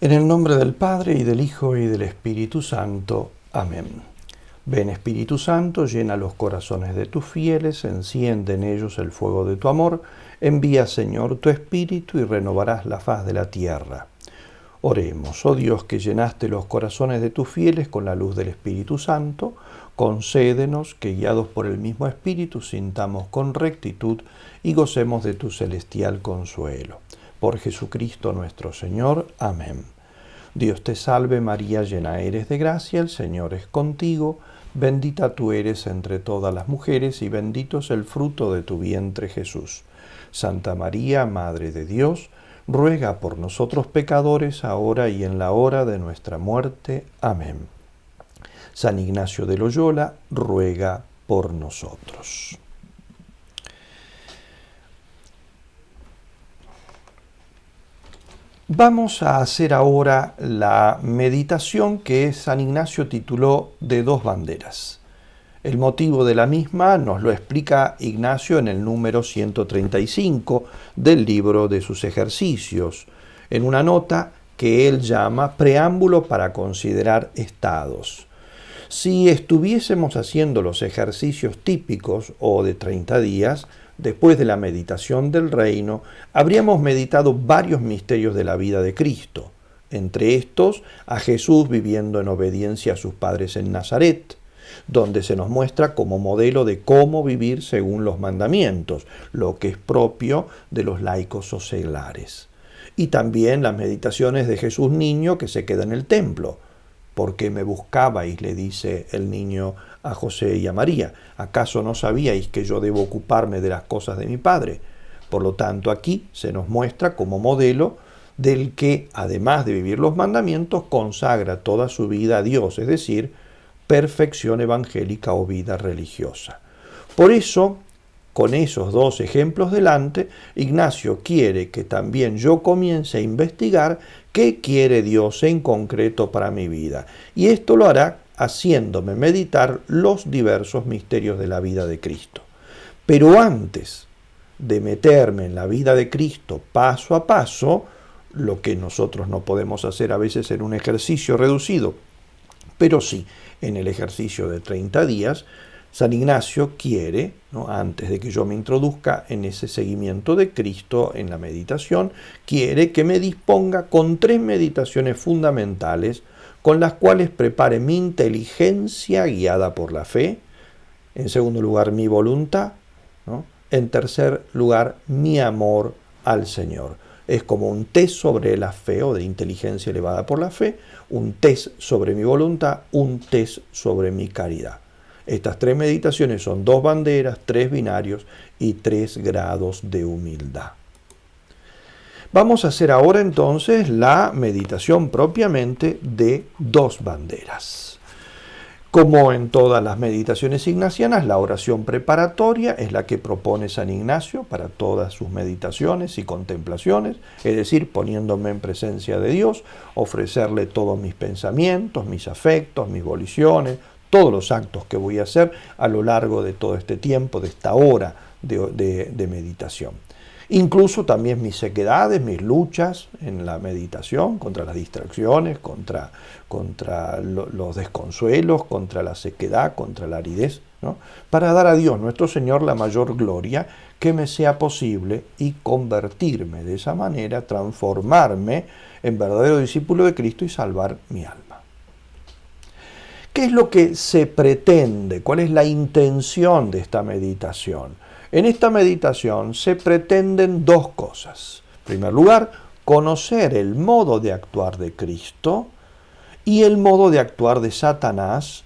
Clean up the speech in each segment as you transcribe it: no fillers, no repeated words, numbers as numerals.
En el nombre del Padre, y del Hijo, y del Espíritu Santo. Amén. Ven, Espíritu Santo, llena los corazones de tus fieles, enciende en ellos el fuego de tu amor. Envía, Señor, tu Espíritu, y renovarás la faz de la tierra. Oremos. Oh Dios, que llenaste los corazones de tus fieles con la luz del Espíritu Santo, concédenos que, guiados por el mismo Espíritu, sintamos con rectitud y gocemos de tu celestial consuelo. Por Jesucristo nuestro Señor. Amén. Dios te salve María, llena eres de gracia, el Señor es contigo, bendita tú eres entre todas las mujeres y bendito es el fruto de tu vientre Jesús. Santa María, Madre de Dios, ruega por nosotros pecadores, ahora y en la hora de nuestra muerte. Amén. San Ignacio de Loyola, ruega por nosotros. Vamos a hacer ahora la meditación que San Ignacio tituló de dos banderas. El motivo de la misma nos lo explica Ignacio en el número 135 del libro de sus ejercicios, en una nota que él llama Preámbulo para considerar estados. Si estuviésemos haciendo los ejercicios típicos o de 30 días, después de la meditación del reino, habríamos meditado varios misterios de la vida de Cristo, entre estos a Jesús viviendo en obediencia a sus padres en Nazaret, donde se nos muestra como modelo de cómo vivir según los mandamientos, lo que es propio de los laicos o seglares. Y también las meditaciones de Jesús niño que se queda en el templo. ¿Por qué me buscabais?, le dice el niño a José y a María. ¿Acaso no sabíais que yo debo ocuparme de las cosas de mi Padre? Por lo tanto, aquí se nos muestra como modelo del que, además de vivir los mandamientos, consagra toda su vida a Dios, es decir, perfección evangélica o vida religiosa. Por eso, con esos dos ejemplos delante, Ignacio quiere que también yo comience a investigar qué quiere Dios en concreto para mi vida. Y esto lo hará haciéndome meditar los diversos misterios de la vida de Cristo. Pero antes de meterme en la vida de Cristo paso a paso, lo que nosotros no podemos hacer a veces en un ejercicio reducido, pero sí en el ejercicio de 30 días, San Ignacio quiere, antes de que yo me introduzca en ese seguimiento de Cristo en la meditación, quiere que me disponga con 3 meditaciones fundamentales con las cuales prepare mi inteligencia guiada por la fe, en segundo lugar mi voluntad, en tercer lugar mi amor al Señor. Es como un test sobre la fe o de inteligencia elevada por la fe, un test sobre mi voluntad, un test sobre mi caridad. Estas 3 meditaciones son 2 banderas, 3 binarios y 3 grados de humildad. Vamos a hacer ahora entonces la meditación propiamente de 2 banderas. Como en todas las meditaciones ignacianas, la oración preparatoria es la que propone San Ignacio para todas sus meditaciones y contemplaciones, es decir, poniéndome en presencia de Dios, ofrecerle todos mis pensamientos, mis afectos, mis voliciones, todos los actos que voy a hacer a lo largo de todo este tiempo, de esta hora de meditación. Incluso también mis sequedades, mis luchas en la meditación, contra las distracciones, contra los desconsuelos, contra la sequedad, contra la aridez, para dar a Dios nuestro Señor la mayor gloria que me sea posible y convertirme de esa manera, transformarme en verdadero discípulo de Cristo y salvar mi alma. ¿Qué es lo que se pretende? ¿Cuál es la intención de esta meditación? En esta meditación se pretenden 2 cosas. En primer lugar, conocer el modo de actuar de Cristo y el modo de actuar de Satanás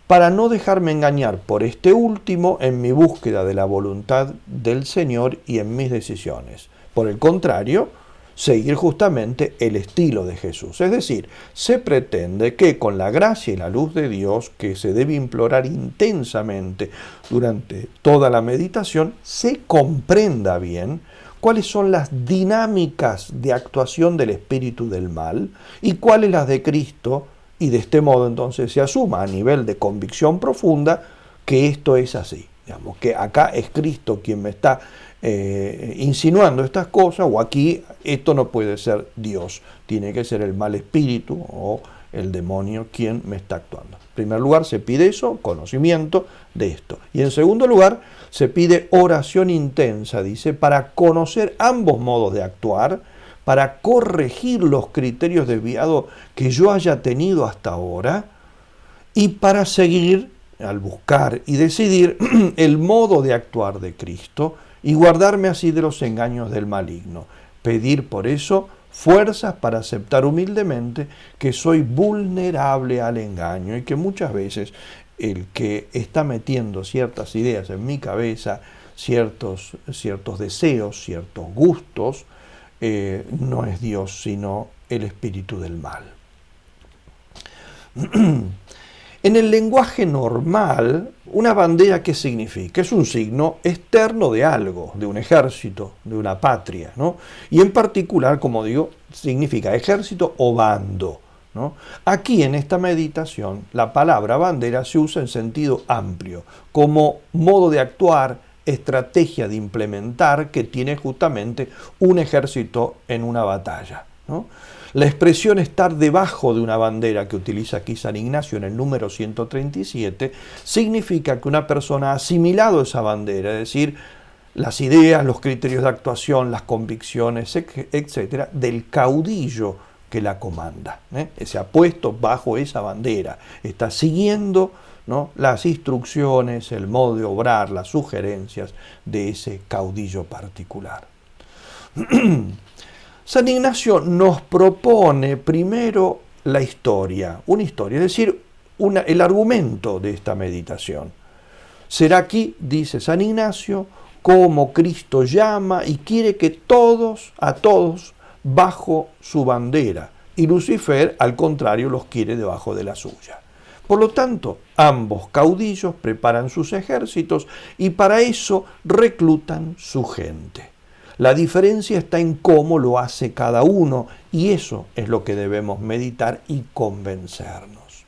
para no dejarme engañar por este último en mi búsqueda de la voluntad del Señor y en mis decisiones. Por el contrario, seguir justamente el estilo de Jesús. Es decir, se pretende que con la gracia y la luz de Dios, que se debe implorar intensamente durante toda la meditación, se comprenda bien cuáles son las dinámicas de actuación del espíritu del mal y cuáles las de Cristo, y de este modo entonces se asuma a nivel de convicción profunda que esto es así. Digamos, que acá es Cristo quien me está insinuando estas cosas, o aquí esto no puede ser Dios, tiene que ser el mal espíritu o el demonio quien me está actuando. En primer lugar se pide eso, conocimiento de esto. Y en segundo lugar se pide oración intensa, dice, para conocer ambos modos de actuar, para corregir los criterios desviados que yo haya tenido hasta ahora y para seguir al buscar y decidir el modo de actuar de Cristo y guardarme así de los engaños del maligno. Pedir por eso fuerzas para aceptar humildemente que soy vulnerable al engaño y que muchas veces el que está metiendo ciertas ideas en mi cabeza, ciertos deseos, ciertos gustos, no es Dios, sino el espíritu del mal. En el lenguaje normal, una bandera, ¿qué significa? Es un signo externo de algo, de un ejército, de una patria, ¿no? Y en particular, como digo, significa ejército o bando, ¿no? Aquí en esta meditación, la palabra bandera se usa en sentido amplio, como modo de actuar, estrategia de implementar que tiene justamente un ejército en una batalla, ¿no? La expresión estar debajo de una bandera que utiliza aquí San Ignacio en el número 137 significa que una persona ha asimilado esa bandera, es decir, las ideas, los criterios de actuación, las convicciones, etcétera, del caudillo que la comanda, Se ha puesto bajo esa bandera, está siguiendo, ¿no?, las instrucciones, el modo de obrar, las sugerencias de ese caudillo particular. San Ignacio nos propone primero la historia, una historia, es decir, el argumento de esta meditación. Será aquí, dice San Ignacio, como Cristo llama y quiere que a todos, bajo su bandera, y Lucifer, al contrario, los quiere debajo de la suya. Por lo tanto, ambos caudillos preparan sus ejércitos y para eso reclutan su gente. La diferencia está en cómo lo hace cada uno y eso es lo que debemos meditar y convencernos.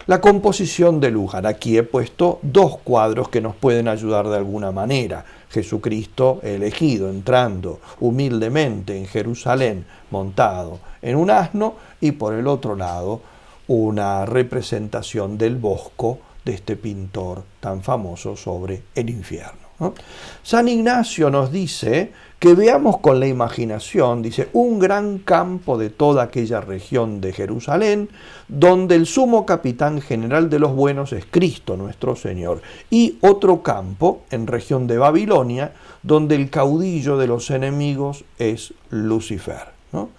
La composición del lugar. Aquí he puesto dos cuadros que nos pueden ayudar de alguna manera. Jesucristo elegido, entrando humildemente en Jerusalén, montado en un asno, y por el otro lado una representación del Bosco de este pintor tan famoso sobre el infierno, ¿no? San Ignacio nos dice que veamos con la imaginación, dice, un gran campo de toda aquella región de Jerusalén, donde el sumo capitán general de los buenos es Cristo nuestro Señor, y otro campo en región de Babilonia, donde el caudillo de los enemigos es Lucifer, ¿no?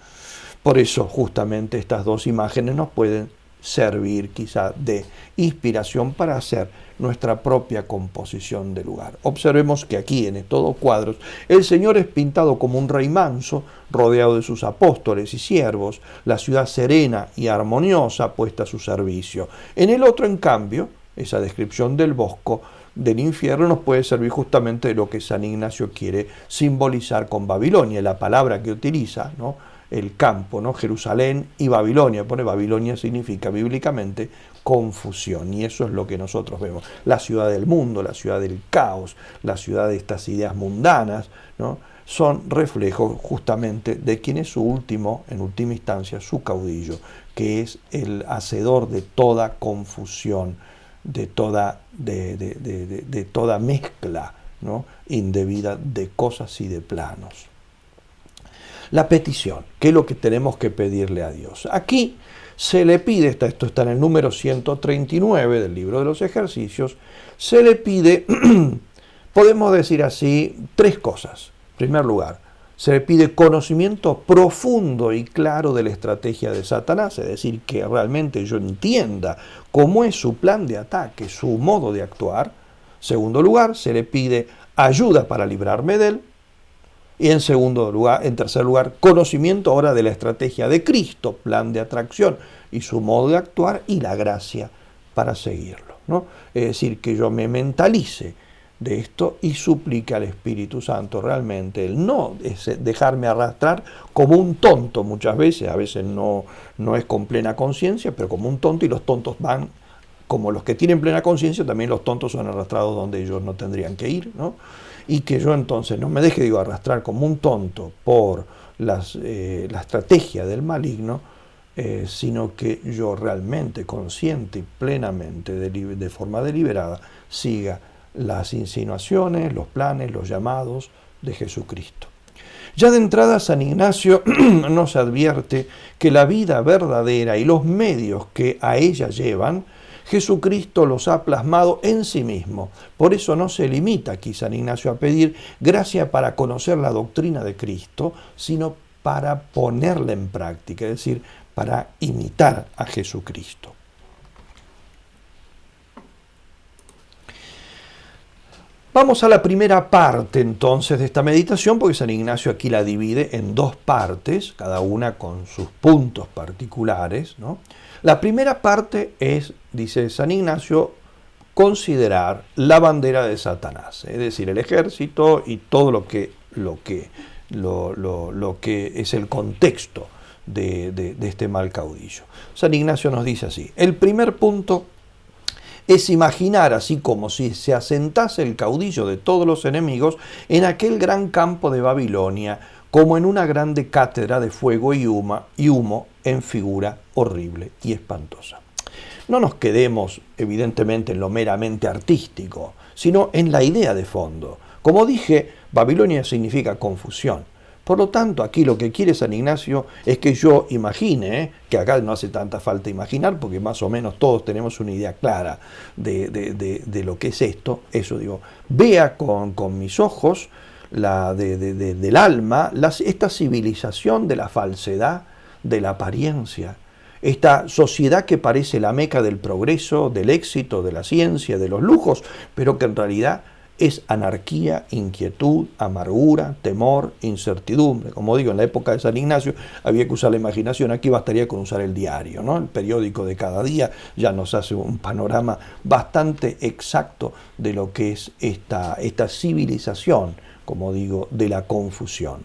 Por eso justamente estas dos imágenes nos pueden servir quizá de inspiración para hacer nuestra propia composición de lugar. Observemos que aquí en estos dos cuadros el Señor es pintado como un rey manso, rodeado de sus apóstoles y siervos, la ciudad serena y armoniosa puesta a su servicio. En el otro, en cambio, esa descripción del Bosco del infierno nos puede servir justamente de lo que San Ignacio quiere simbolizar con Babilonia, la palabra que utiliza, ¿no?, el campo, ¿no?, Jerusalén y Babilonia. Babilonia significa bíblicamente confusión, y eso es lo que nosotros vemos. La ciudad del mundo, la ciudad del caos, la ciudad de estas ideas mundanas, ¿no?, son reflejos justamente de quien es en última instancia, su caudillo, que es el hacedor de toda confusión, de toda mezcla, ¿no?, indebida de cosas y de planos. La petición, ¿qué es lo que tenemos que pedirle a Dios? Aquí se le pide, esto está en el número 139 del libro de los ejercicios, se le pide, podemos decir así, tres cosas. En primer lugar, se le pide conocimiento profundo y claro de la estrategia de Satanás, es decir, que realmente yo entienda cómo es su plan de ataque, su modo de actuar. En segundo lugar, se le pide ayuda para librarme de él. Y en tercer lugar, conocimiento ahora de la estrategia de Cristo, plan de atracción y su modo de actuar y la gracia para seguirlo, ¿no? Es decir, que yo me mentalice de esto y suplique al Espíritu Santo realmente el no dejarme arrastrar como un tonto muchas veces, a veces no es con plena conciencia, pero como un tonto, y los tontos van como los que tienen plena conciencia, también los tontos son arrastrados donde ellos no tendrían que ir, ¿no? Y que yo entonces no me deje, arrastrar como un tonto por la estrategia del maligno, sino que yo realmente, consciente y plenamente, de forma deliberada, siga las insinuaciones, los planes, los llamados de Jesucristo. Ya de entrada, San Ignacio nos advierte que la vida verdadera y los medios que a ella llevan, Jesucristo los ha plasmado en sí mismo. Por eso no se limita aquí San Ignacio a pedir gracia para conocer la doctrina de Cristo, sino para ponerla en práctica, es decir, para imitar a Jesucristo. Vamos a la primera parte entonces de esta meditación, porque San Ignacio aquí la divide en dos partes, cada una con sus puntos particulares, ¿no? La primera parte es, dice San Ignacio, considerar la bandera de Satanás, es decir, el ejército y todo lo que es el contexto de este mal caudillo. San Ignacio nos dice así: el primer punto es imaginar así como si se asentase el caudillo de todos los enemigos en aquel gran campo de Babilonia, como en una grande cátedra de fuego y humo en figura horrible y espantosa. No nos quedemos evidentemente en lo meramente artístico, sino en la idea de fondo. Como dije, Babilonia significa confusión. Por lo tanto, aquí lo que quiere San Ignacio es que yo imagine, que acá no hace tanta falta imaginar, porque más o menos todos tenemos una idea clara de lo que es esto. Eso digo, vea con mis ojos del alma esta civilización de la falsedad, de la apariencia, esta sociedad que parece la meca del progreso, del éxito, de la ciencia, de los lujos, pero que en realidad es anarquía, inquietud, amargura, temor, incertidumbre. Como digo, en la época de San Ignacio había que usar la imaginación, aquí bastaría con usar el diario, ¿no? El periódico de cada día ya nos hace un panorama bastante exacto de lo que es esta civilización, como digo, de la confusión.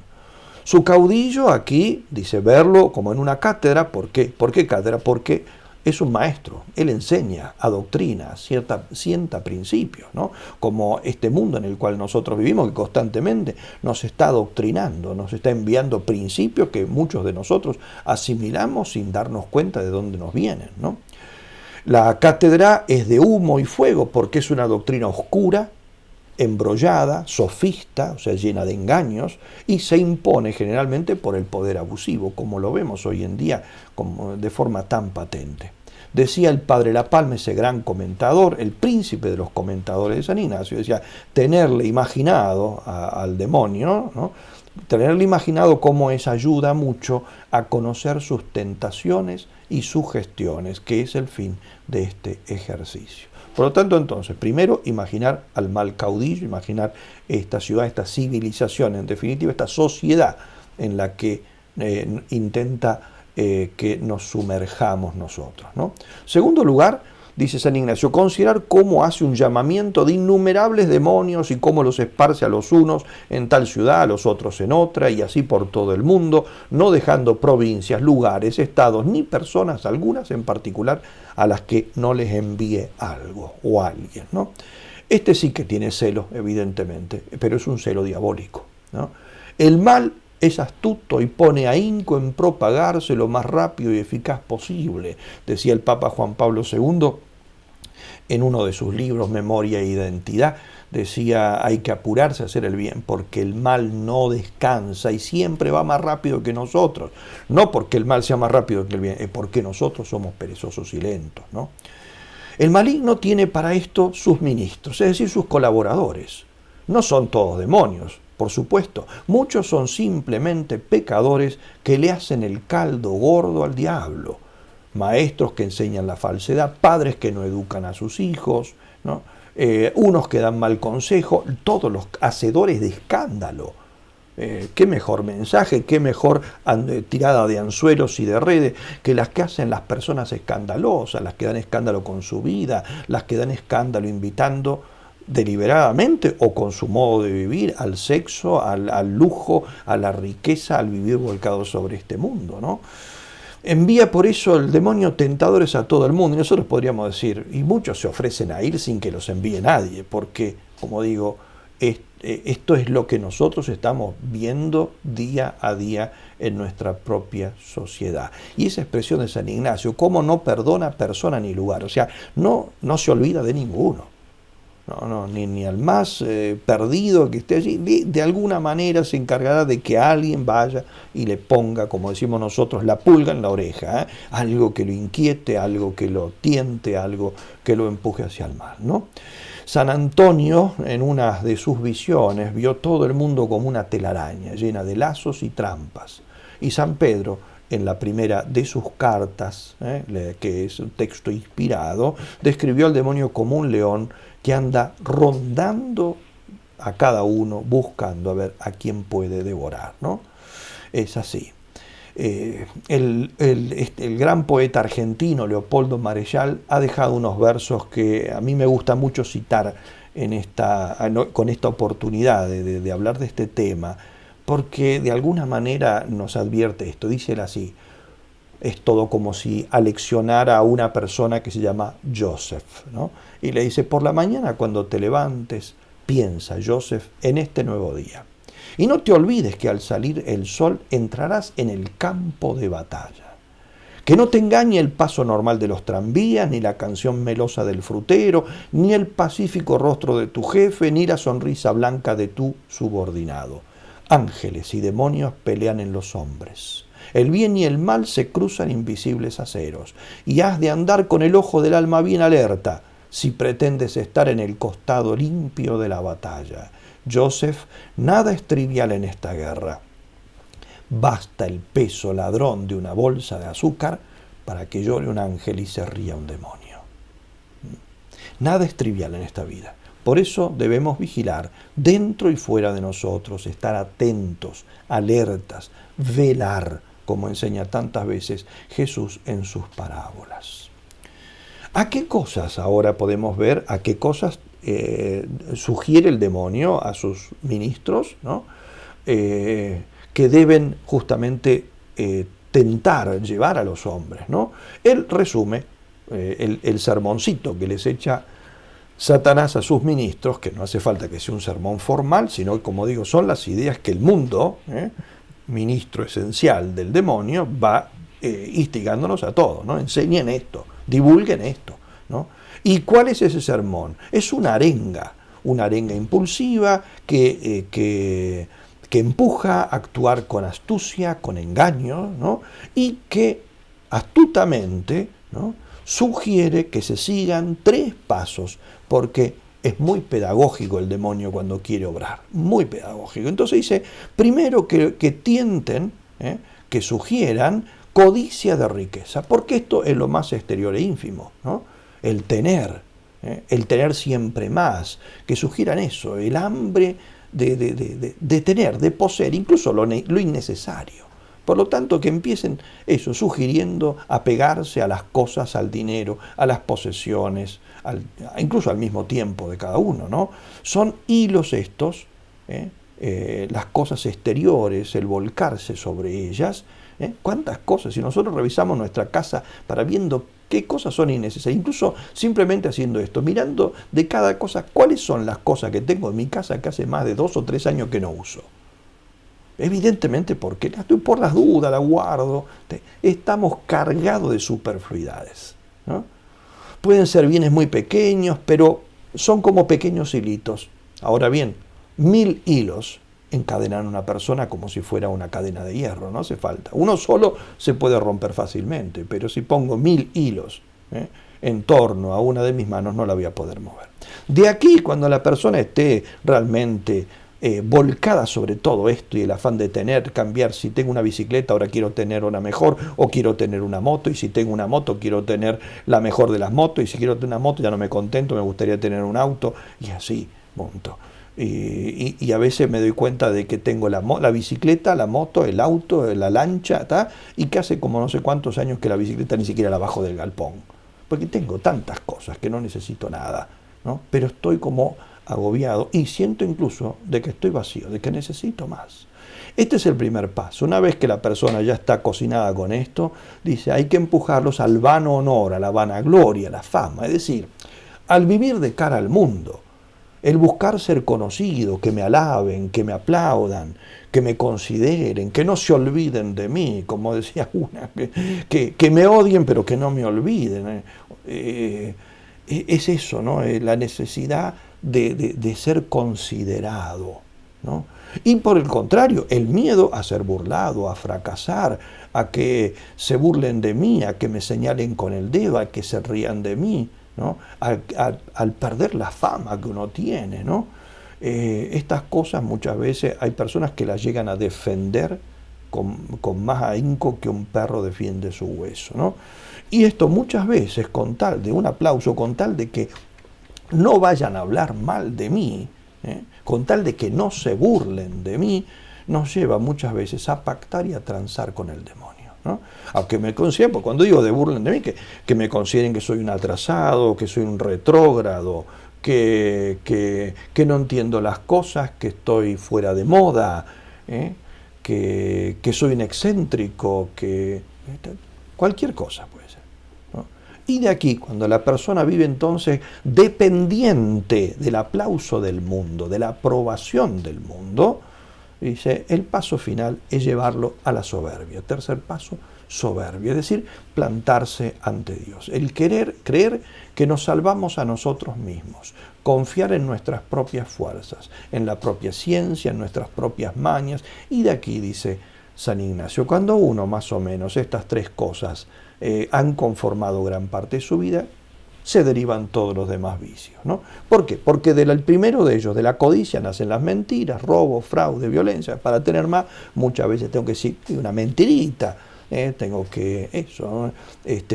Su caudillo aquí, dice, verlo como en una cátedra. ¿Por qué? ¿Por qué cátedra? Porque es un maestro, él enseña, adoctrina, sienta principios, ¿no? Como este mundo en el cual nosotros vivimos, que constantemente nos está adoctrinando, nos está enviando principios que muchos de nosotros asimilamos sin darnos cuenta de dónde nos vienen, ¿no? La cátedra es de humo y fuego porque es una doctrina oscura, embrollada, sofista, o sea, llena de engaños, y se impone generalmente por el poder abusivo, como lo vemos hoy en día de forma tan patente. Decía el padre La Palma, ese gran comentador, el príncipe de los comentadores de San Ignacio, decía, tenerle imaginado al demonio, ¿no? Tenerle imaginado cómo es ayuda mucho a conocer sus tentaciones y sugestiones, que es el fin de este ejercicio. Por lo tanto, entonces, primero, imaginar al mal caudillo, imaginar esta ciudad, esta civilización, en definitiva, esta sociedad en la que intenta que nos sumerjamos nosotros, ¿no? Segundo lugar, dice San Ignacio, considerar cómo hace un llamamiento de innumerables demonios y cómo los esparce a los unos en tal ciudad, a los otros en otra, y así por todo el mundo, no dejando provincias, lugares, estados, ni personas algunas en particular a las que no les envíe algo o alguien, ¿no? Este sí que tiene celo, evidentemente, pero es un celo diabólico, ¿no? El mal es astuto y pone ahínco en propagarse lo más rápido y eficaz posible, decía el Papa Juan Pablo II en uno de sus libros, Memoria e Identidad. Decía, hay que apurarse a hacer el bien porque el mal no descansa y siempre va más rápido que nosotros. No porque el mal sea más rápido que el bien, es porque nosotros somos perezosos y lentos, ¿no? El maligno tiene para esto sus ministros, es decir, sus colaboradores. No son todos demonios, por supuesto. Muchos son simplemente pecadores que le hacen el caldo gordo al diablo. Maestros que enseñan la falsedad, padres que no educan a sus hijos, ¿no? Unos que dan mal consejo, todos los hacedores de escándalo. Qué mejor mensaje, qué mejor tirada de anzuelos y de redes que las que hacen las personas escandalosas, las que dan escándalo con su vida, las que dan escándalo invitando deliberadamente o con su modo de vivir al sexo, al lujo, a la riqueza, al vivir volcado sobre este mundo, ¿no? Envía por eso el demonio tentadores a todo el mundo. Y nosotros podríamos decir, y muchos se ofrecen a ir sin que los envíe nadie, porque, como digo, esto es lo que nosotros estamos viendo día a día en nuestra propia sociedad. Y esa expresión de San Ignacio, cómo no perdona persona ni lugar, o sea, no se olvida de ninguno. Ni al más perdido que esté allí, de alguna manera se encargará de que alguien vaya y le ponga, como decimos nosotros, la pulga en la oreja, algo que lo inquiete, algo que lo tiente, algo que lo empuje hacia el mal, ¿no? San Antonio, en una de sus visiones, vio todo el mundo como una telaraña, llena de lazos y trampas. Y San Pedro, en la primera de sus cartas, que es un texto inspirado, describió al demonio como un león que anda rondando a cada uno, buscando a ver a quién puede devorar, ¿no? Es así. El gran poeta argentino Leopoldo Marechal ha dejado unos versos que a mí me gusta mucho citar con esta oportunidad de hablar de este tema, porque de alguna manera nos advierte esto. Dice él así: es todo como si aleccionara a una persona que se llama Joseph, ¿no? Y le dice, por la mañana cuando te levantes, piensa, Joseph, en este nuevo día. Y no te olvides que al salir el sol entrarás en el campo de batalla. Que no te engañe el paso normal de los tranvías, ni la canción melosa del frutero, ni el pacífico rostro de tu jefe, ni la sonrisa blanca de tu subordinado. Ángeles y demonios pelean en los hombres. El bien y el mal se cruzan invisibles aceros, y has de andar con el ojo del alma bien alerta si pretendes estar en el costado limpio de la batalla. Joseph, nada es trivial en esta guerra. Basta el peso ladrón de una bolsa de azúcar para que llore un ángel y se ría un demonio. Nada es trivial en esta vida. Por eso debemos vigilar dentro y fuera de nosotros, estar atentos, alertas, velar, como enseña tantas veces Jesús en sus parábolas. ¿A qué cosas ahora podemos ver? ¿A qué cosas sugiere el demonio a sus ministros, ¿no? Que deben justamente tentar, llevar a los hombres, ¿no? Él resume el sermoncito que les echa Satanás a sus ministros, que no hace falta que sea un sermón formal, sino, como digo, son las ideas que el mundo, ministro esencial del demonio, va instigándonos a todos, ¿no? Enseñen esto, divulguen esto, ¿no? ¿Y cuál es ese sermón? Es una arenga impulsiva que empuja a actuar con astucia, con engaño, ¿no? Y que astutamente, ¿no?, sugiere que se sigan 3 pasos, porque es muy pedagógico el demonio cuando quiere obrar, muy pedagógico. Entonces dice, primero que tienten, que sugieran codicia de riqueza, porque esto es lo más exterior e ínfimo, ¿no? El tener siempre más, que sugieran eso, el hambre de tener, de poseer, incluso lo innecesario. Por lo tanto, que empiecen eso, sugiriendo apegarse a las cosas, al dinero, a las posesiones, incluso al mismo tiempo de cada uno, ¿no? Son hilos estos, las cosas exteriores, el volcarse sobre ellas. ¿Cuántas cosas? Si nosotros revisamos nuestra casa para viendo qué cosas son innecesarias, incluso simplemente haciendo esto, mirando de cada cosa, cuáles son las cosas que tengo en mi casa que hace más de 2 o 3 años que no uso. Evidentemente porque por las dudas la guardo. Estamos cargados de superfluidades, ¿no? Pueden ser bienes muy pequeños, pero son como pequeños hilitos. Ahora bien, 1000 hilos encadenan a una persona como si fuera una cadena de hierro, no hace falta. Uno solo se puede romper fácilmente, pero si pongo 1000 hilos en torno a una de mis manos, no la voy a poder mover. De aquí, cuando la persona esté realmente volcada sobre todo esto y el afán de cambiar, si tengo una bicicleta ahora quiero tener una mejor, o quiero tener una moto, y si tengo una moto quiero tener la mejor de las motos, y si quiero tener una moto ya no me contento, me gustaría tener un auto, y así, punto. Y a veces me doy cuenta de que tengo la bicicleta, la moto, el auto, la lancha, y que hace como no sé cuántos años que la bicicleta ni siquiera la bajo del galpón, porque tengo tantas cosas que no necesito nada. ¿no? Pero estoy como agobiado y siento incluso de que estoy vacío, de que necesito más. Este es el primer paso. Una vez que la persona ya está cocinada con esto, dice, hay que empujarlos al vano honor, a la vanagloria, a la fama, es decir, al vivir de cara al mundo, el buscar ser conocido, que me alaben, que me aplaudan, que me consideren, que no se olviden de mí, como decía una, que me odien pero que no me olviden. Es eso, ¿no? La necesidad de ser considerado, ¿no? Y por el contrario, el miedo a ser burlado, a fracasar, a que se burlen de mí, a que me señalen con el dedo, a que se rían de mí, ¿no? Al perder la fama que uno tiene, ¿no? Estas cosas muchas veces hay personas que las llegan a defender con más ahínco que un perro defiende su hueso, ¿no? Y esto muchas veces con tal de un aplauso, con tal de que no vayan a hablar mal de mí, con tal de que no se burlen de mí, nos lleva muchas veces a pactar y a transar con el demonio, ¿no? Aunque me consideren, pues cuando digo de burlen de mí, que me consideren que soy un atrasado, que soy un retrógrado, que no entiendo las cosas, que estoy fuera de moda, que soy un excéntrico, que cualquier cosa puede ser, ¿no? Y de aquí, cuando la persona vive entonces dependiente del aplauso del mundo, de la aprobación del mundo, dice, el paso final es llevarlo a la soberbia. Tercer paso, soberbia, es decir, plantarse ante Dios. El creer que nos salvamos a nosotros mismos, confiar en nuestras propias fuerzas, en la propia ciencia, en nuestras propias mañas. Y de aquí dice San Ignacio, cuando uno más o menos estas tres cosas han conformado gran parte de su vida, se derivan todos los demás vicios, ¿no? ¿Por qué? Porque del primero de ellos, de la codicia, nacen las mentiras, robo, fraude, violencia. Para tener más, muchas veces tengo que decir una mentirita, tengo que,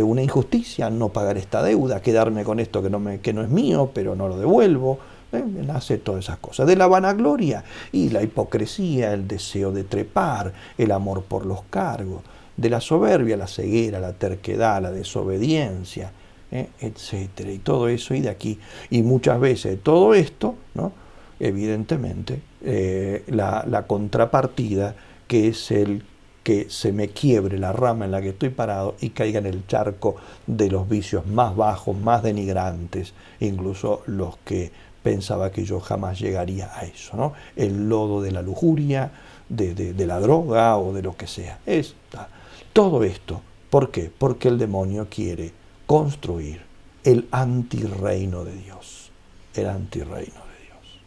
una injusticia, no pagar esta deuda, quedarme con esto que no es mío, pero no lo devuelvo. Nace todas esas cosas. De la vanagloria y la hipocresía, el deseo de trepar, el amor por los cargos. De la soberbia, la ceguera, la terquedad, la desobediencia, etcétera, y todo eso, y de aquí, y muchas veces todo esto, ¿no? Evidentemente, la contrapartida, que es el que se me quiebre la rama en la que estoy parado y caiga en el charco de los vicios más bajos, más denigrantes, incluso los que pensaba que yo jamás llegaría a eso, ¿no? El lodo de la lujuria, de la droga o de lo que sea. Todo esto, ¿por qué? Porque el demonio quiere construir el antirreino de Dios. El antirreino de Dios.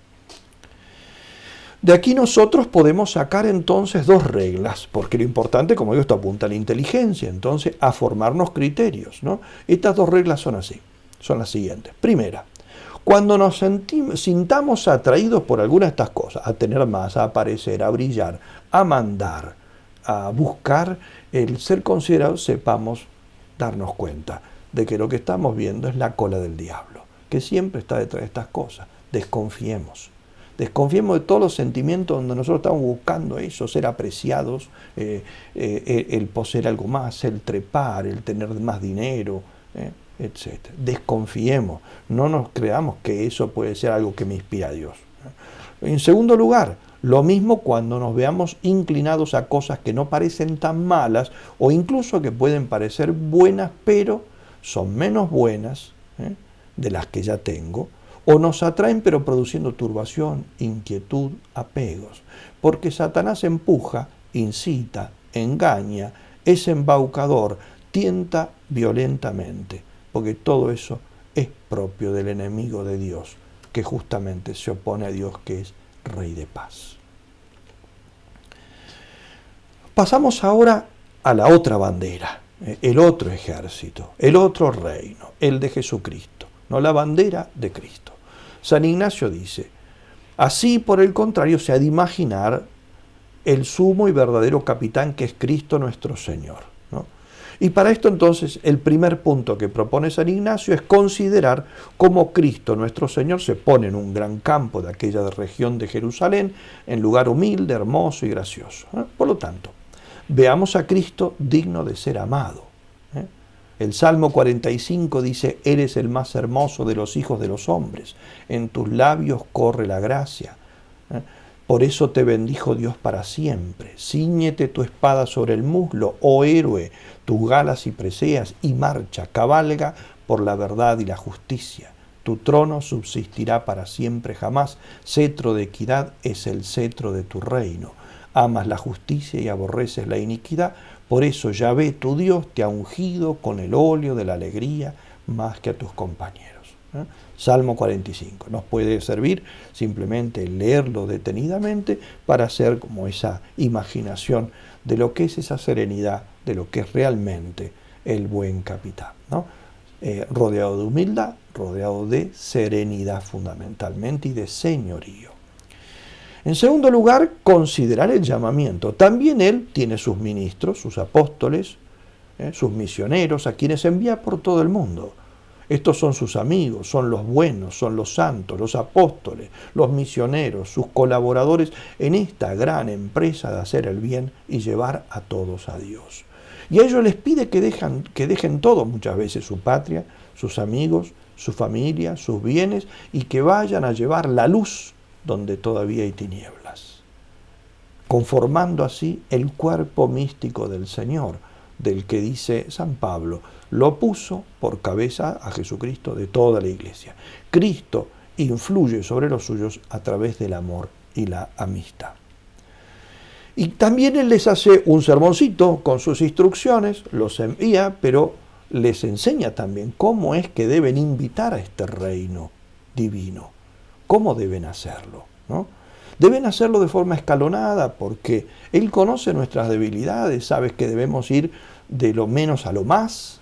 De aquí nosotros podemos sacar entonces dos reglas, porque lo importante, como digo, esto apunta a la inteligencia, entonces a formarnos criterios, ¿no? Estas dos reglas son así, son las siguientes. Primera, cuando nos sintamos atraídos por alguna de estas cosas, a tener más, a aparecer, a brillar, a mandar, a buscar el ser considerados, sepamos darnos cuenta de que lo que estamos viendo es la cola del diablo, que siempre está detrás de estas cosas. Desconfiemos. Desconfiemos de todos los sentimientos donde nosotros estamos buscando eso, ser apreciados, el poseer algo más, el trepar, el tener más dinero, etc. Desconfiemos, no nos creamos que eso puede ser algo que me inspira a Dios. En segundo lugar, lo mismo cuando nos veamos inclinados a cosas que no parecen tan malas o incluso que pueden parecer buenas, pero son menos buenas de las que ya tengo, o nos atraen pero produciendo turbación, inquietud, apegos. Porque Satanás empuja, incita, engaña, es embaucador, tienta violentamente, porque todo eso es propio del enemigo de Dios, que justamente se opone a Dios, que es Rey de paz. Pasamos ahora a la otra bandera, el otro ejército, el otro reino, el de Jesucristo, no la bandera de Cristo. San Ignacio dice, así por el contrario se ha de imaginar el sumo y verdadero capitán que es Cristo nuestro Señor, ¿no? Y para esto entonces el primer punto que propone San Ignacio es considerar cómo Cristo nuestro Señor se pone en un gran campo de aquella región de Jerusalén, en lugar humilde, hermoso y gracioso. Por lo tanto, veamos a Cristo digno de ser amado. El Salmo 45 dice, eres el más hermoso de los hijos de los hombres, en tus labios corre la gracia. Por eso te bendijo Dios para siempre. Cíñete tu espada sobre el muslo, oh héroe, tus galas y preseas, y marcha, cabalga por la verdad y la justicia. Tu trono subsistirá para siempre jamás. Cetro de equidad es el cetro de tu reino. Amas la justicia y aborreces la iniquidad. Por eso Yahvé, tu Dios, te ha ungido con el óleo de la alegría más que a tus compañeros. Salmo 45. Nos puede servir simplemente leerlo detenidamente para hacer como esa imaginación de lo que es esa serenidad, de lo que es realmente el buen capitán, ¿no? Rodeado de humildad, rodeado de serenidad fundamentalmente y de señorío. En segundo lugar, considerar el llamamiento. También él tiene sus ministros, sus apóstoles, sus misioneros, a quienes envía por todo el mundo. Estos son sus amigos, son los buenos, son los santos, los apóstoles, los misioneros, sus colaboradores en esta gran empresa de hacer el bien y llevar a todos a Dios. Y a ellos les pide que dejen todo, muchas veces su patria, sus amigos, su familia, sus bienes, y que vayan a llevar la luz donde todavía hay tinieblas, conformando así el cuerpo místico del Señor, del que dice San Pablo, lo puso por cabeza a Jesucristo de toda la iglesia. Cristo influye sobre los suyos a través del amor y la amistad. Y también él les hace un sermoncito con sus instrucciones, los envía, pero les enseña también cómo es que deben invitar a este reino divino, cómo deben hacerlo, ¿no? Deben hacerlo de forma escalonada porque Él conoce nuestras debilidades, sabe que debemos ir de lo menos a lo más,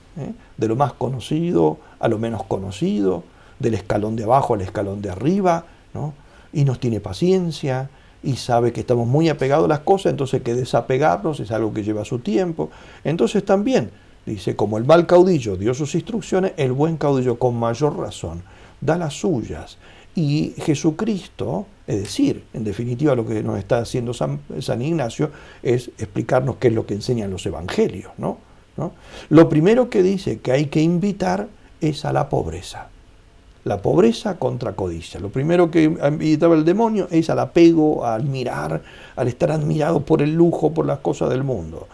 de lo más conocido a lo menos conocido, del escalón de abajo al escalón de arriba, ¿no? Y nos tiene paciencia y sabe que estamos muy apegados a las cosas, entonces que desapegarnos es algo que lleva su tiempo. Entonces también, dice, como el mal caudillo dio sus instrucciones, el buen caudillo con mayor razón da las suyas. Y Jesucristo, es decir, en definitiva lo que nos está haciendo San Ignacio es explicarnos qué es lo que enseñan los evangelios, ¿no? Lo primero que dice que hay que invitar es a la pobreza. La pobreza contra codicia. Lo primero que invitaba el demonio es al apego, al mirar, al estar admirado por el lujo, por las cosas del mundo.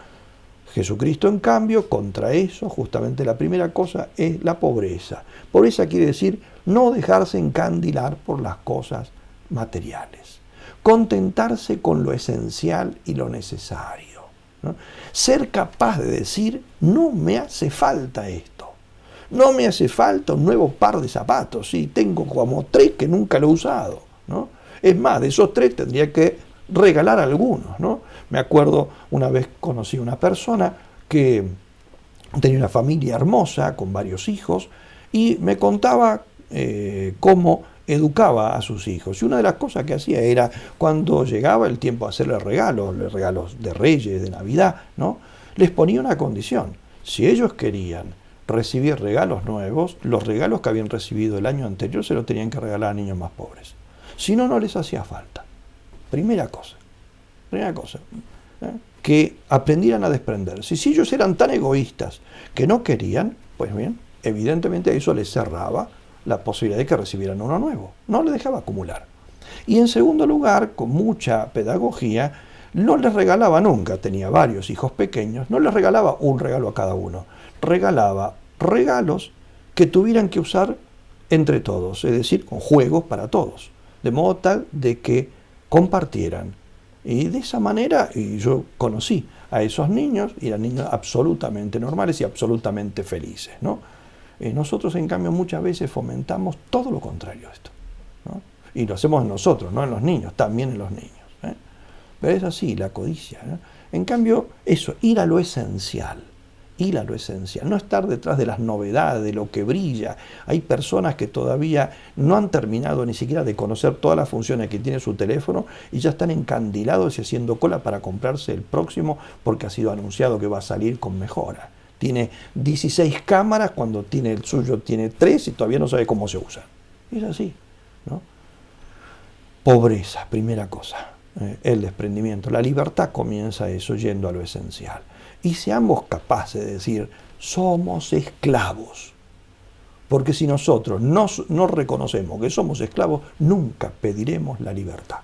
Jesucristo, en cambio, contra eso, justamente la primera cosa es la pobreza. Pobreza quiere decir no dejarse encandilar por las cosas materiales. Contentarse con lo esencial y lo necesario, ¿no? Ser capaz de decir, no me hace falta esto. No me hace falta un nuevo par de zapatos. Sí, tengo como 3 que nunca lo he usado, ¿no? Es más, de esos 3 tendría que regalar algunos, ¿no? Me acuerdo, una vez conocí a una persona que tenía una familia hermosa, con varios hijos, y me contaba cómo educaba a sus hijos. Y una de las cosas que hacía era, cuando llegaba el tiempo de hacerles regalos de Reyes, de Navidad, ¿no? Les ponía una condición. Si ellos querían recibir regalos nuevos, los regalos que habían recibido el año anterior se los tenían que regalar a niños más pobres. Si no, no les hacía falta. Primera cosa, que aprendieran a desprenderse. Si ellos eran tan egoístas que no querían, pues bien, evidentemente eso les cerraba la posibilidad de que recibieran uno nuevo. No les dejaba acumular. Y en segundo lugar, con mucha pedagogía, no les regalaba nunca, tenía varios hijos pequeños, no les regalaba un regalo a cada uno. Regalaba regalos que tuvieran que usar entre todos, es decir, con juegos para todos. De modo tal de que compartieran. Y de esa manera yo conocí a esos niños, y eran niños absolutamente normales y absolutamente felices, ¿no? Nosotros, en cambio, muchas veces fomentamos todo lo contrario a esto, ¿no? Y lo hacemos en nosotros, no en los niños, también en los niños, ¿eh? Pero es así, la codicia, ¿no? En cambio, eso, ir a lo esencial, no estar detrás de las novedades, de lo que brilla. Hay personas que todavía no han terminado ni siquiera de conocer todas las funciones que tiene su teléfono y ya están encandilados y haciendo cola para comprarse el próximo porque ha sido anunciado que va a salir con mejora. Tiene 16 cámaras cuando tiene el suyo tiene 3 y todavía no sabe cómo se usan. Es así, ¿no? Pobreza, primera cosa. El desprendimiento. La libertad comienza eso, yendo a lo esencial. y seamos capaces de decir, somos esclavos. Porque si nosotros no reconocemos que somos esclavos, nunca pediremos la libertad.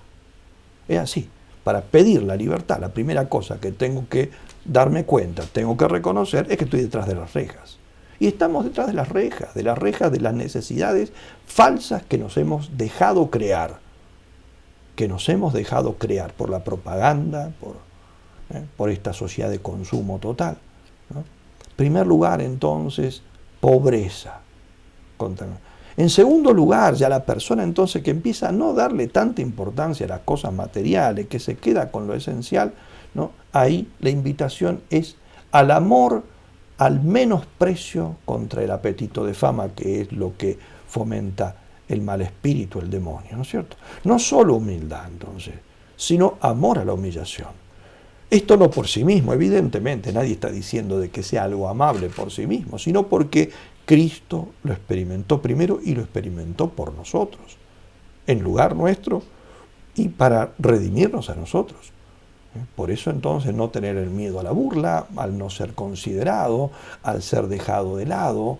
Es así. Para pedir la libertad, la primera cosa que tengo que darme cuenta, tengo que reconocer, es que estoy detrás de las rejas. Y estamos detrás de las rejas de las necesidades falsas que nos hemos dejado crear. Por la propaganda, por esta sociedad de consumo total, ¿no? En primer lugar, entonces, pobreza. En segundo lugar, ya la persona entonces que empieza a no darle tanta importancia a las cosas materiales, que se queda con lo esencial, ¿no? Ahí la invitación es al amor, al menosprecio contra el apetito de fama, que es lo que fomenta el mal espíritu, el demonio, ¿no es cierto? No solo humildad, entonces, sino amor a la humillación. Esto no por sí mismo, evidentemente, nadie está diciendo de que sea algo amable por sí mismo, sino porque Cristo lo experimentó primero y lo experimentó por nosotros, en lugar nuestro y para redimirnos a nosotros. Por eso entonces no tener el miedo a la burla, al no ser considerado, al ser dejado de lado,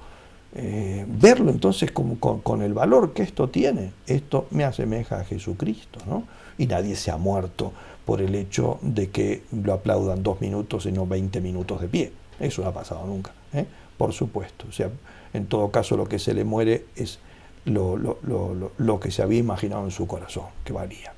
verlo entonces con el valor que esto tiene. Esto me asemeja a Jesucristo, ¿no? Y nadie se ha muerto por el hecho de que lo aplaudan 2 minutos y no 20 minutos de pie. Eso no ha pasado nunca, por supuesto. O sea, en todo caso lo que se le muere es lo que se había imaginado en su corazón, que valía.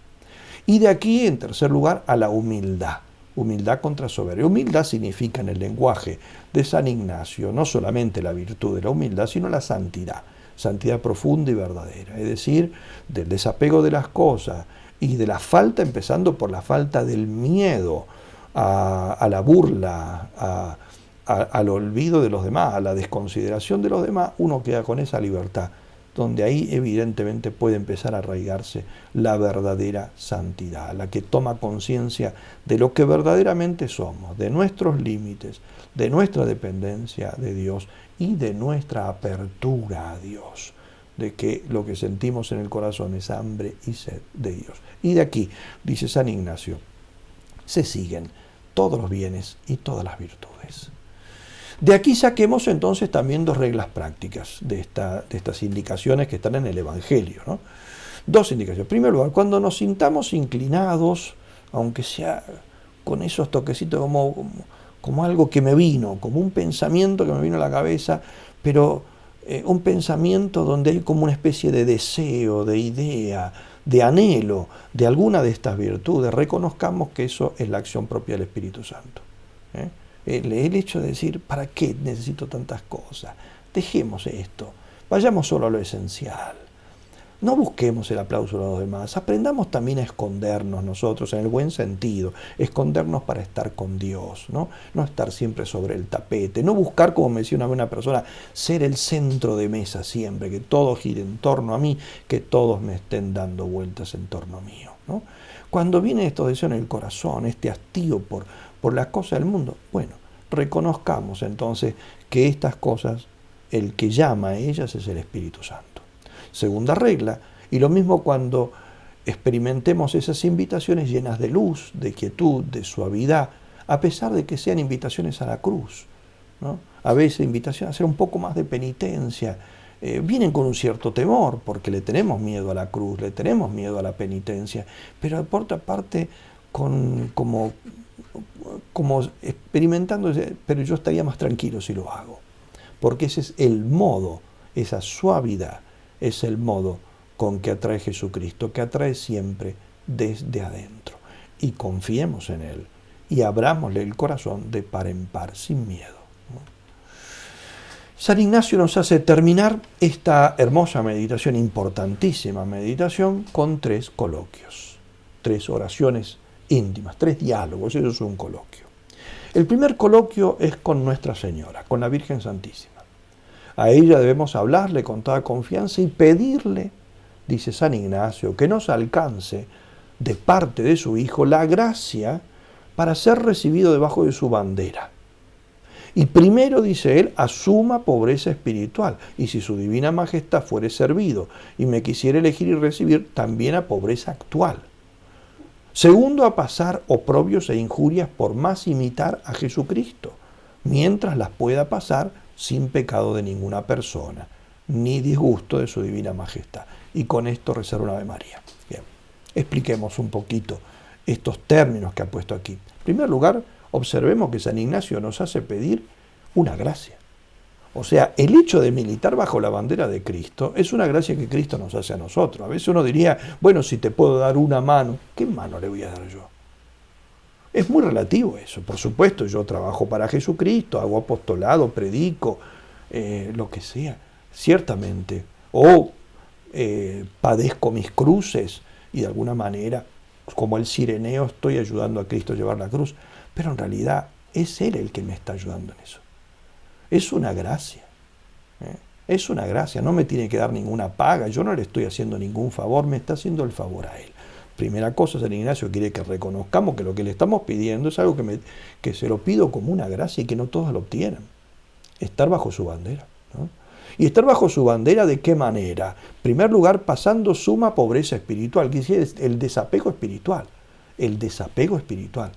Y de aquí, en tercer lugar, a la humildad. Humildad contra soberbia. Humildad significa en el lenguaje de San Ignacio no solamente la virtud de la humildad, sino la santidad. Santidad profunda y verdadera. Es decir, del desapego de las cosas y de la falta, empezando por la falta del miedo a la burla, al olvido de los demás, a la desconsideración de los demás, uno queda con esa libertad, donde ahí evidentemente puede empezar a arraigarse la verdadera santidad, la que toma conciencia de lo que verdaderamente somos, de nuestros límites, de nuestra dependencia de Dios y de nuestra apertura a Dios, de que lo que sentimos en el corazón es hambre y sed de Dios. Y de aquí, dice San Ignacio, se siguen todos los bienes y todas las virtudes. De aquí saquemos entonces también 2 reglas prácticas de estas indicaciones que están en el Evangelio, ¿no? 2 indicaciones. En primer lugar, cuando nos sintamos inclinados, aunque sea con esos toquecitos como algo que me vino, como un pensamiento que me vino a la cabeza, pero un pensamiento donde hay como una especie de deseo, de idea, de anhelo de alguna de estas virtudes, reconozcamos que eso es la acción propia del Espíritu Santo. El hecho de decir, ¿para qué necesito tantas cosas? Dejemos esto, vayamos solo a lo esencial. No busquemos el aplauso de los demás, aprendamos también a escondernos nosotros, en el buen sentido, escondernos para estar con Dios, ¿no? No estar siempre sobre el tapete, no buscar, como me decía una buena persona, ser el centro de mesa siempre, que todo gire en torno a mí, que todos me estén dando vueltas en torno mío, ¿no? Cuando viene esto de eso en el corazón, este hastío por las cosas del mundo, bueno, reconozcamos entonces que estas cosas, el que llama a ellas es el Espíritu Santo. Segunda regla, y lo mismo cuando experimentemos esas invitaciones llenas de luz, de quietud, de suavidad, a pesar de que sean invitaciones a la cruz, ¿no? A veces invitaciones a hacer un poco más de penitencia, vienen con un cierto temor, porque le tenemos miedo a la cruz, le tenemos miedo a la penitencia, pero por otra parte, como experimentando, pero yo estaría más tranquilo si lo hago, porque ese es el modo, esa suavidad, es el modo con que atrae Jesucristo, que atrae siempre desde adentro. Y confiemos en Él y abrámosle el corazón de par en par, sin miedo. San Ignacio nos hace terminar esta hermosa meditación, importantísima meditación, con 3 coloquios, 3 oraciones íntimas, 3 diálogos, eso es un coloquio. El primer coloquio es con Nuestra Señora, con la Virgen Santísima. A ella debemos hablarle con toda confianza y pedirle, dice San Ignacio, que nos alcance de parte de su Hijo la gracia para ser recibido debajo de su bandera. Y primero, dice él, asuma pobreza espiritual, y si su divina majestad fuere servido y me quisiera elegir y recibir, también a pobreza actual. Segundo, a pasar oprobios e injurias por más imitar a Jesucristo, mientras las pueda pasar sin pecado de ninguna persona, ni disgusto de su divina majestad. Y con esto rezar una Ave María. Bien, expliquemos un poquito estos términos que ha puesto aquí. En primer lugar, observemos que San Ignacio nos hace pedir una gracia. O sea, el hecho de militar bajo la bandera de Cristo es una gracia que Cristo nos hace a nosotros. A veces uno diría, bueno, si te puedo dar una mano, ¿qué mano le voy a dar yo? Es muy relativo eso. Por supuesto, yo trabajo para Jesucristo, hago apostolado, predico, lo que sea, ciertamente. O padezco mis cruces y de alguna manera, como el cireneo, estoy ayudando a Cristo a llevar la cruz. Pero en realidad es Él el que me está ayudando en eso. Es una gracia, es una gracia, no me tiene que dar ninguna paga, yo no le estoy haciendo ningún favor, me está haciendo el favor a él. Primera cosa, San Ignacio quiere que reconozcamos que lo que le estamos pidiendo es algo que se lo pido como una gracia y que no todos lo obtienen. Estar bajo su bandera, ¿no? Y estar bajo su bandera, ¿de qué manera? En primer lugar, pasando suma pobreza espiritual, que es el desapego espiritual, el desapego espiritual.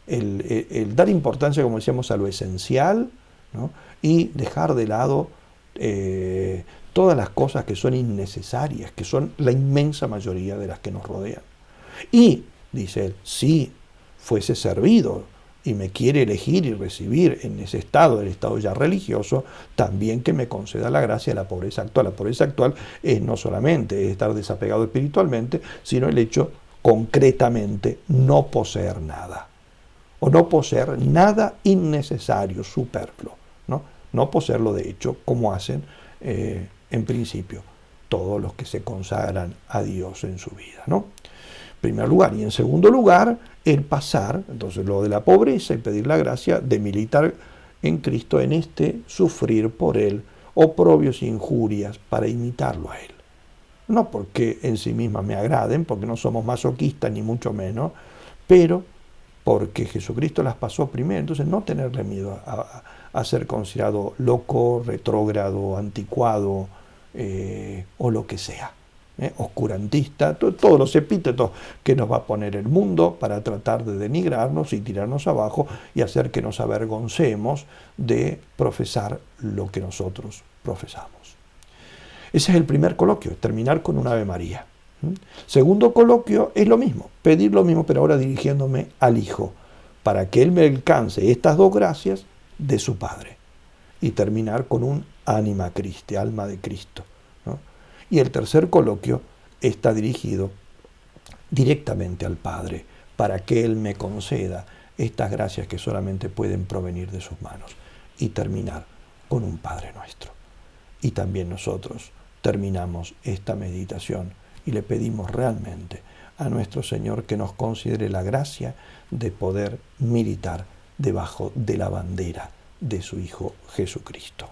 El dar importancia, como decíamos, a lo esencial, ¿no? Y dejar de lado todas las cosas que son innecesarias, que son la inmensa mayoría de las que nos rodean. Y, dice él, si fuese servido y me quiere elegir y recibir en ese estado, el estado ya religioso, también que me conceda la gracia de la pobreza actual. La pobreza actual es no solamente estar desapegado espiritualmente, sino el hecho concretamente no poseer nada. O no poseer nada innecesario, superfluo. No poseerlo de hecho, como hacen en principio todos los que se consagran a Dios en su vida, ¿no? En primer lugar. Y en segundo lugar, el pasar, entonces lo de la pobreza y pedir la gracia de militar en Cristo en este sufrir por Él oprobios e injurias para imitarlo a Él. No porque en sí mismas me agraden, porque no somos masoquistas ni mucho menos, pero porque Jesucristo las pasó primero, entonces no tenerle miedo a ser considerado loco, retrógrado, anticuado o lo que sea, oscurantista, todos los epítetos que nos va a poner el mundo para tratar de denigrarnos y tirarnos abajo y hacer que nos avergoncemos de profesar lo que nosotros profesamos. Ese es el primer coloquio, terminar con un Ave María. Segundo coloquio es lo mismo, pedir lo mismo, pero ahora dirigiéndome al Hijo, para que Él me alcance estas dos gracias de su Padre. Y terminar con un Anima Christi, alma de Cristo, ¿no? Y el tercer coloquio está dirigido directamente al Padre, para que Él me conceda estas gracias que solamente pueden provenir de sus manos. Y terminar con un Padre Nuestro. Y también nosotros terminamos esta meditación y le pedimos realmente a nuestro Señor que nos considere la gracia de poder militar debajo de la bandera de su Hijo Jesucristo.